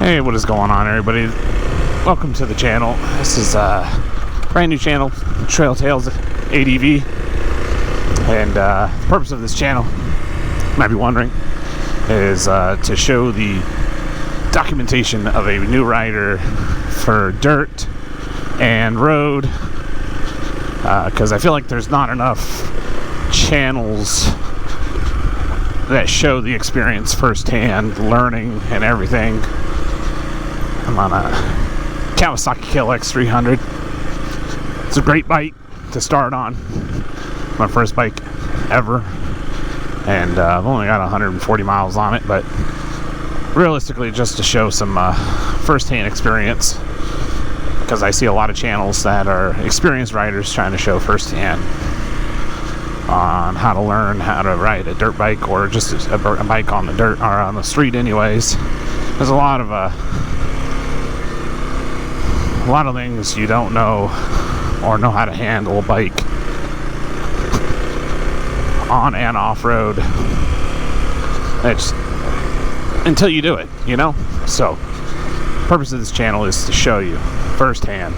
Hey, what is going on, everybody? Welcome to the channel. This is a brand new channel, Trail Tales ADV. And the purpose of this channel, you might be wondering, is to show the documentation of a new rider for dirt and road, because I feel like there's not enough channels that show the experience firsthand, learning and everything. I'm on a Kawasaki KLX 300. It's a great bike to start on. My first bike ever. And I've only got 140 miles on it, but realistically just to show some first-hand experience, because I see a lot of channels that are experienced riders trying to show firsthand on how to learn how to ride a dirt bike, or just a bike on the dirt or on the street anyways. There's a lot of things you don't know or know how to handle a bike on and off-road. It's until you do it, you know? So, the purpose of this channel is to show you firsthand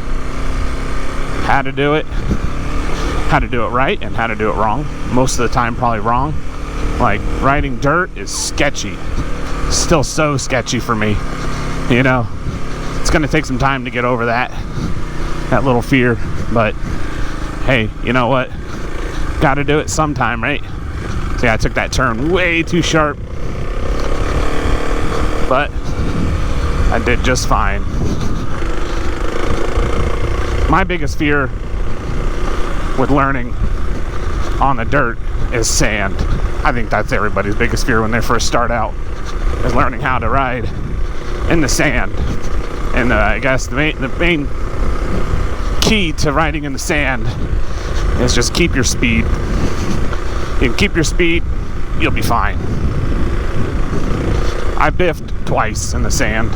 how to do it right, and how to do it wrong. Most of the time, probably wrong. Like, riding dirt is sketchy. Still so sketchy for me, you know? It's going to take some time to get over that little fear, but hey, you know what? Got to do it sometime, right? See, I took that turn way too sharp, but I did just fine. My biggest fear with learning on the dirt is sand. I think that's everybody's biggest fear when they first start out, is learning how to ride in the sand. And I guess the main key to riding in the sand is just keep your speed. You can keep your speed, you'll be fine. I biffed twice in the sand.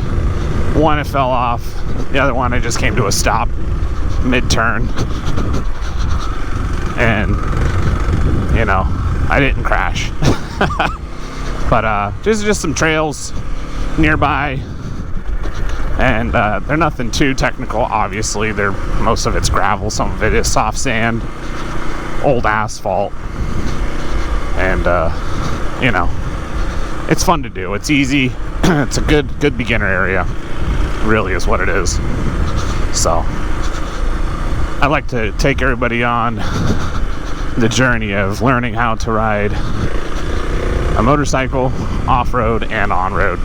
One, it fell off. The other one, I just came to a stop mid-turn. And, you know, I didn't crash. But there's just some trails nearby. And they're nothing too technical, obviously. Most of it's gravel, some of it is soft sand, old asphalt. And, you know, it's fun to do. It's easy. It's a good beginner area. Really is what it is. So, I like to take everybody on the journey of learning how to ride a motorcycle, off-road, and on-road.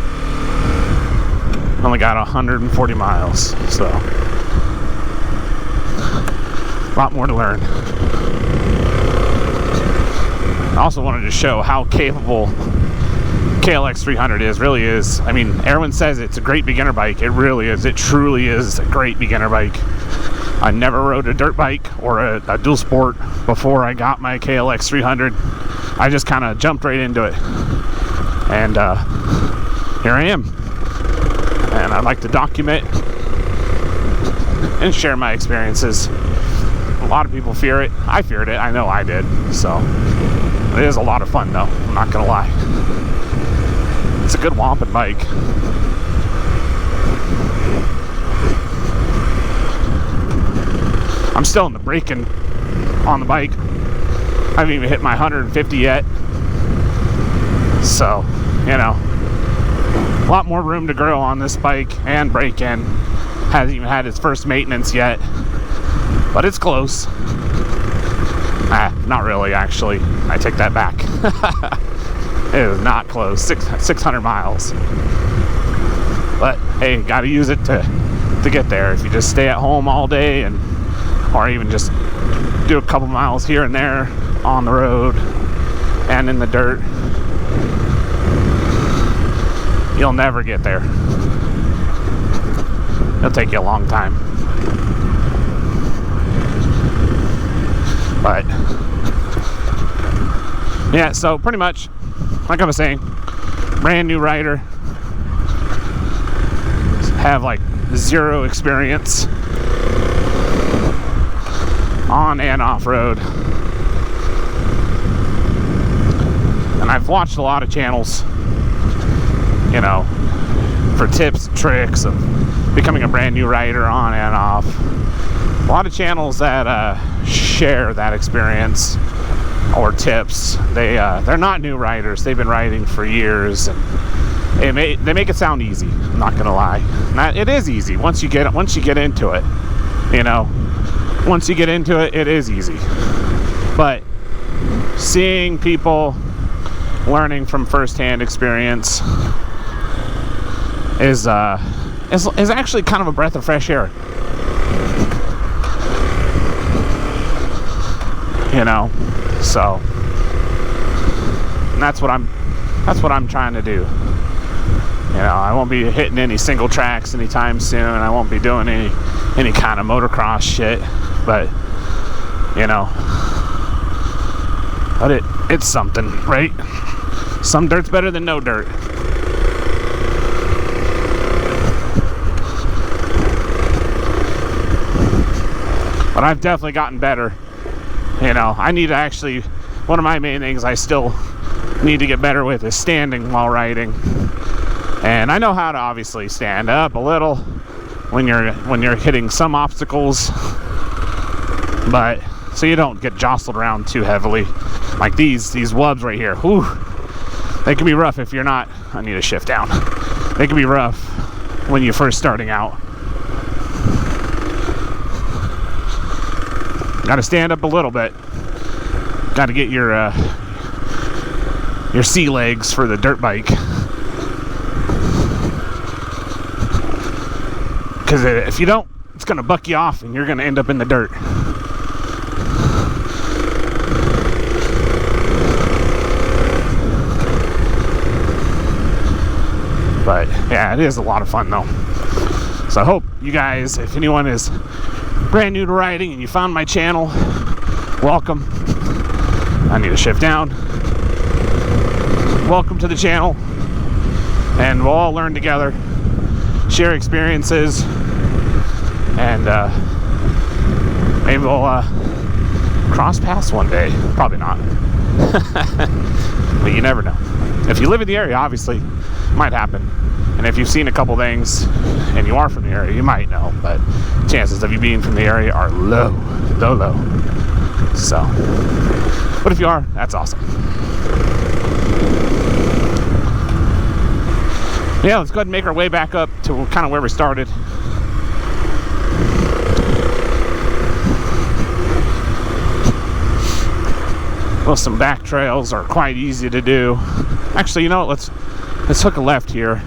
Only got 140 miles, so a lot more to learn. I also wanted to show how capable KLX 300 really is. I mean, everyone says it's a great beginner bike. It really is. It truly is a great beginner bike. I never rode a dirt bike or a dual sport before I got my KLX 300. I just kind of jumped right into it, and here I am. And I'd like to document and share my experiences. A lot of people fear it. I feared it. I know I did. So it is a lot of fun, though. I'm not gonna lie. It's a good whomping bike. I'm still in the braking on the bike. I haven't even hit my 150 yet. So, you know, a lot more room to grow on this bike and brake in. Hasn't even had its first maintenance yet, but it's close. Not really, actually. I take that back. It is not close. 600 miles. But hey, gotta use it to get there. If you just stay at home all day, or even just do a couple miles here and there on the road and in the dirt, you'll never get there. It'll take you a long time. But yeah, so pretty much, like I was saying, brand new rider, have like zero experience on and off-road. And I've watched a lot of channels, you know, for tips and tricks of becoming a brand new rider on and off. A lot of channels that share that experience or tips. They're not new riders. They've been riding for years, and they make it sound easy. I'm not gonna lie. It is easy once you get into it. You know, once you get into it, it is easy. But seeing people learning from firsthand experience is actually kind of a breath of fresh air. You know, so that's what I'm trying to do. You know, I won't be hitting any single tracks anytime soon. I won't be doing any kind of motocross shit, but you know, but it's something, right? Some dirt's better than no dirt. But I've definitely gotten better. You know, I need to actually, one of my main things I still need to get better with is standing while riding. And I know how to obviously stand up a little when you're hitting some obstacles, but so you don't get jostled around too heavily. Like these wubs right here. Whew, they can be rough if you're not, I need to shift down. They can be rough when you're first starting out. Got to stand up a little bit. Got to get your sea legs for the dirt bike. Because if you don't, it's going to buck you off and you're going to end up in the dirt. But yeah, it is a lot of fun though. So I hope you guys, if anyone is brand new to riding and you found my channel, welcome. I need to shift down. Welcome to the channel, and we'll all learn together, share experiences, and maybe we'll cross paths one day. Probably not. But you never know. If you live in the area, obviously it might happen. And if you've seen a couple things and you are from the area, you might know, but chances of you being from the area are low. So, but if you are, that's awesome. Yeah, let's go ahead and make our way back up to kind of where we started. Well, some back trails are quite easy to do. Actually, you know what? Let's hook a left here.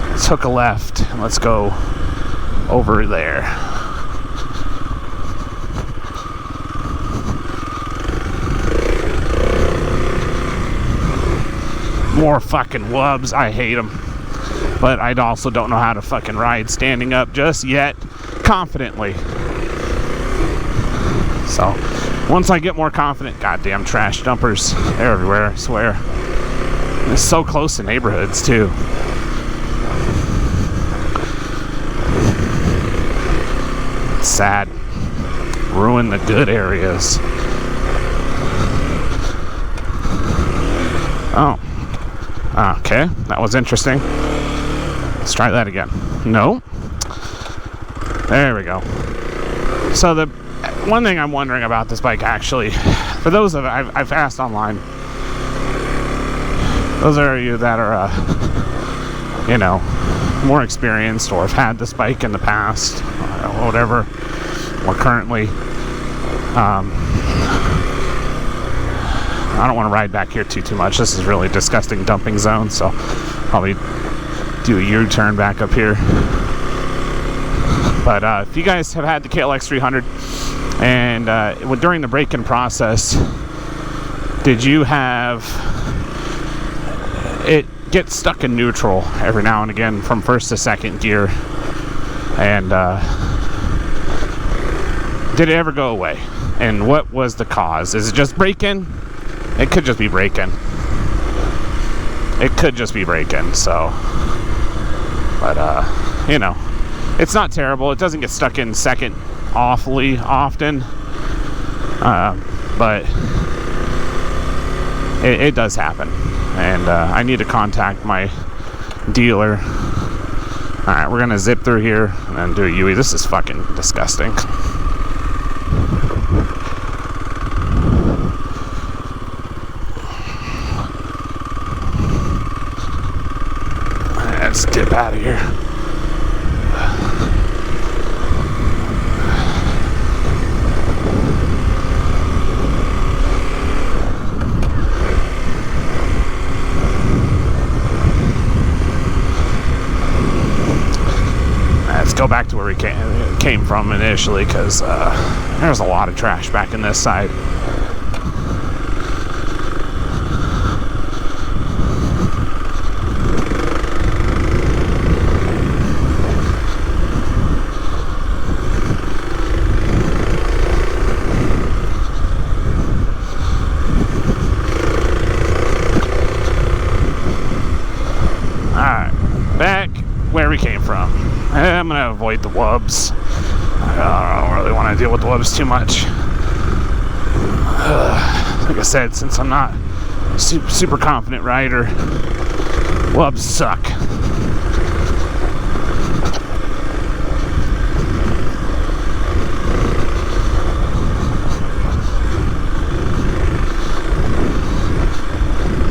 Let's hook a left and let's go over there. More fucking wubs. I hate them. But I also don't know how to fucking ride standing up just yet confidently. So once I get more confident, goddamn trash dumpers, they're everywhere, I swear. And it's so close to neighborhoods too. It's sad. Ruin the good areas. Oh. Okay, that was interesting. Let's try that again. No. There we go. So the one thing I'm wondering about this bike, actually, for those of I've asked online, those are you that are you know, more experienced or have had this bike in the past, whatever, or currently, I don't want to ride back here too much. This is really a disgusting dumping zone, so probably do a U-turn back up here. But if you guys have had the KLX 300 and during the break-in process, did you have it get stuck in neutral every now and again from first to second gear? And did it ever go away? And what was the cause? Is it just break-in? It could just be break-in. It could just be break-in, so. But, you know, it's not terrible. It doesn't get stuck in second awfully often. But it does happen, and I need to contact my dealer. Alright, we're gonna zip through here and then do a UE. This is fucking disgusting. Let's dip out of here. Let's go back to where we came from initially, because there's a lot of trash back in this side. Alright, back where we came from. I'm gonna avoid the wubs. I don't really want to deal with the wubs too much. Like I said, since I'm not a super confident rider, wubs suck.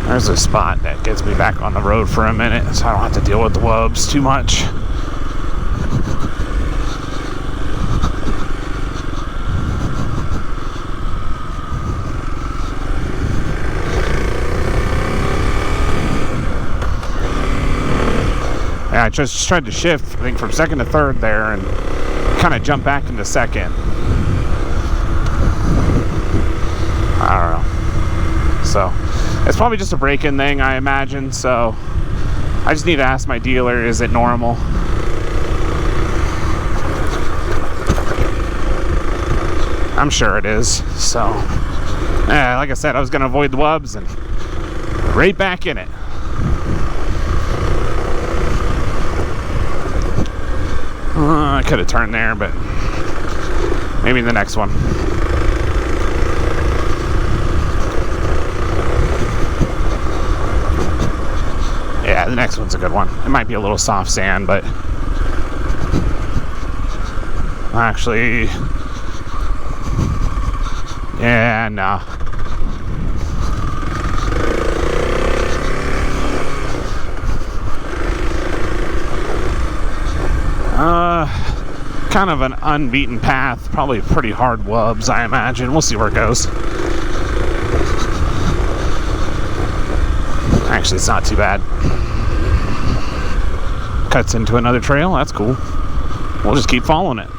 There's a spot that gets me back on the road for a minute, so I don't have to deal with the wubs too much. Yeah, I just tried to shift, I think, from second to third there and kind of jump back into second. I don't know. So, it's probably just a break-in thing, I imagine, so I just need to ask my dealer, is it normal? I'm sure it is, so yeah, like I said, I was going to avoid the wubs and right back in it. I could have turned there, but maybe the next one. Yeah, the next one's a good one. It might be a little soft sand, but actually, yeah, no. Kind of an unbeaten path, probably pretty hard wubs, I imagine. We'll see where it goes. Actually, it's not too bad. Cuts into another trail, that's cool. We'll just keep following it.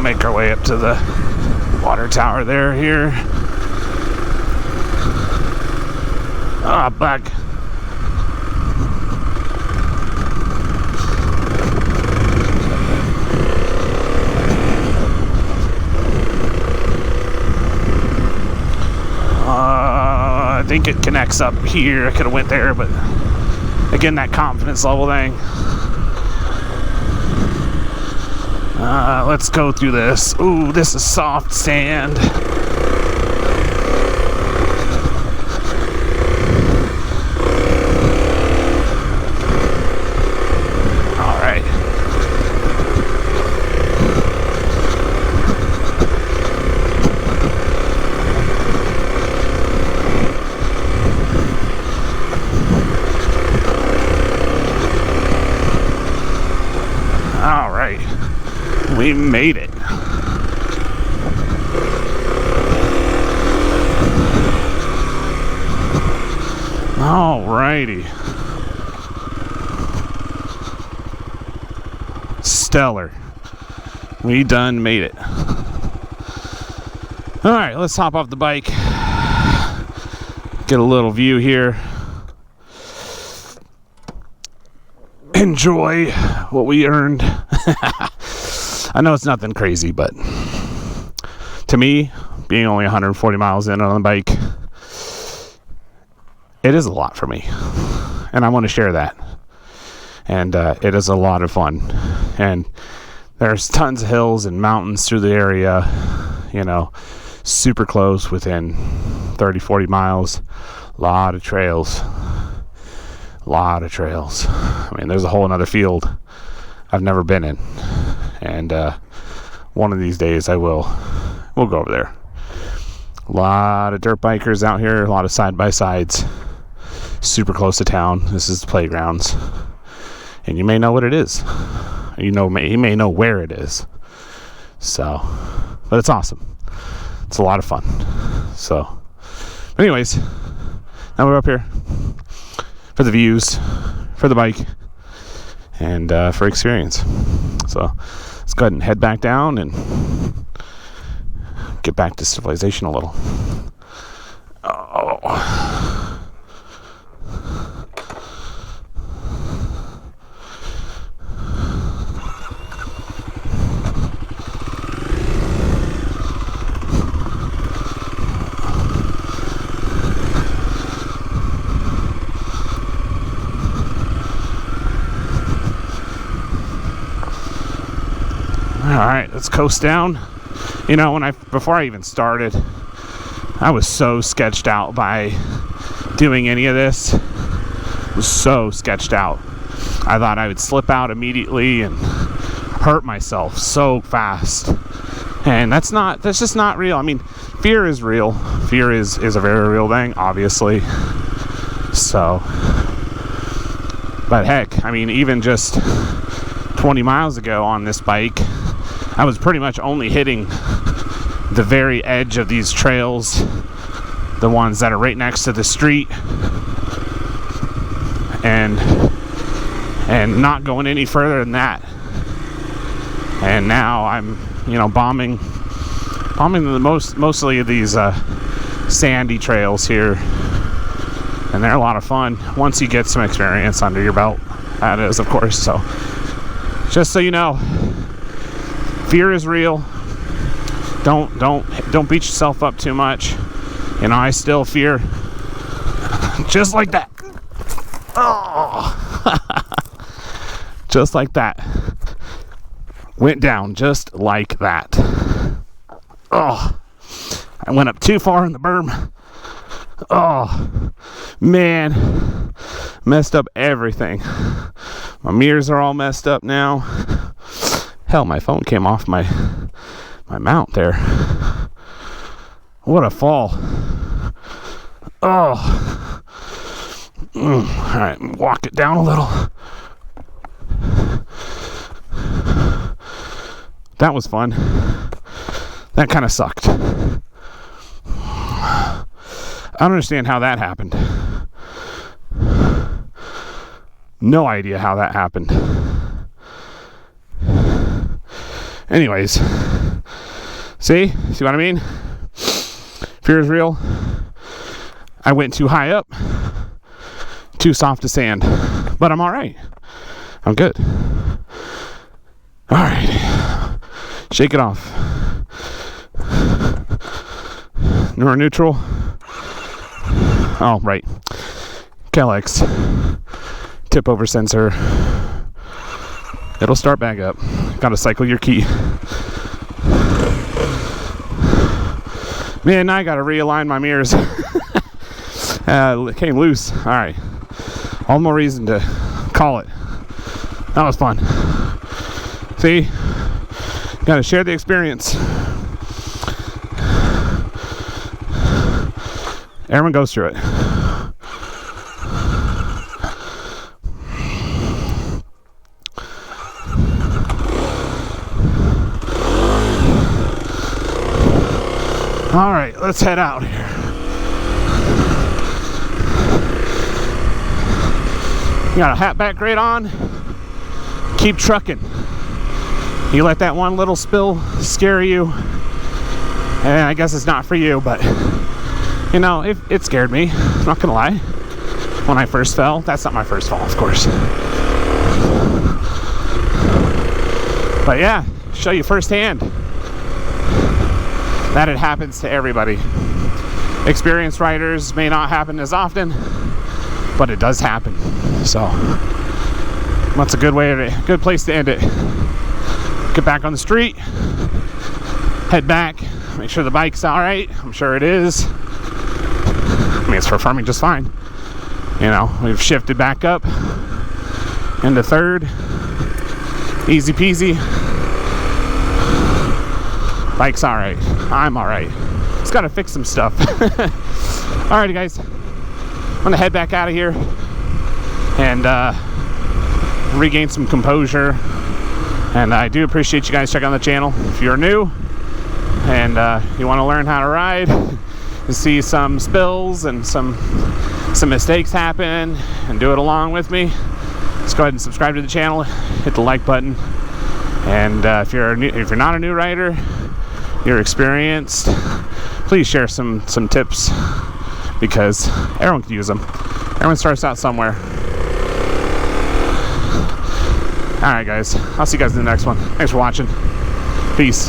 Make our way up to the water tower there here. Ah, bug. I think it connects up here. I could have went there, but again, that confidence level thing. Let's go through this. Ooh, this is soft sand. All right. All right. We made it. Alrighty. Stellar. We done made it. Alright, let's hop off the bike. Get a little view here. Enjoy what we earned. I know it's nothing crazy, but to me, being only 140 miles in on the bike, it is a lot for me. And I want to share that. And it is a lot of fun. And there's tons of hills and mountains through the area, you know, super close, within 30, 40 miles. A lot of trails. I mean, there's a whole another field I've never been in. And one of these days we'll go over there. A lot of dirt bikers out here, a lot of side-by-sides. Super close to town. This is the playgrounds. And you may know what it is. You may know where it is. So, but it's awesome. It's a lot of fun. So, anyways, now we're up here for the views, for the bike, and for experience. So, let's go ahead and head back down and get back to civilization a little. Oh. Alright, let's coast down. You know, before I even started, I was so sketched out by doing any of this. I was so sketched out. I thought I would slip out immediately and hurt myself so fast. And that's just not real. I mean, fear is real. Fear is a very real thing, obviously. So, but heck, I mean, even just 20 miles ago on this bike, I was pretty much only hitting the very edge of these trails, the ones that are right next to the street, and not going any further than that. And now I'm, you know, bombing mostly of these sandy trails here, and they're a lot of fun once you get some experience under your belt. That is, of course. So, just so you know, fear is real. Don't beat yourself up too much. You know, I still fear. Just like that. Oh. Just like that. Went down just like that. Oh. I went up too far in the berm. Oh. Man. Messed up everything. My mirrors are all messed up now. Hell, my phone came off my mount there. What a fall. Oh. Alright, walk it down a little. That was fun. That kind of sucked. I don't understand how that happened. No idea how that happened. Anyways, see what I mean? Fear is real. I went too high up, too soft to sand, but I'm all right. I'm good. All right, shake it off. Neuro neutral. Oh, right. Calyx tip over sensor. It'll start back up. Gotta cycle your key. Man, I gotta realign my mirrors. It came loose. Alright. All the more reason to call it. That was fun. See? Gotta share the experience. Everyone goes through it. All right, let's head out here. You got a hat back right on. Keep trucking. You let that one little spill scare you, and I guess it's not for you, but you know, it scared me. I'm not gonna lie. When I first fell, that's not my first fall, of course. But yeah, show you firsthand that it happens to everybody. Experienced riders may not happen as often, but it does happen. So that's a good place to end it. Get back on the street, head back, make sure the bike's all right. I'm sure it is. I mean, it's performing just fine. You know, we've shifted back up into third. Easy peasy. Bike's all right. I'm all right. Just got to fix some stuff. Alrighty, guys. I'm going to head back out of here and regain some composure. And I do appreciate you guys checking out the channel. If you're new and you want to learn how to ride, to see some spills and some mistakes happen and do it along with me, just go ahead and subscribe to the channel, hit the like button. And if you're not a new rider, you're experienced, please share some tips, because everyone can use them. Everyone starts out somewhere. Alright guys, I'll see you guys in the next one. Thanks for watching. Peace.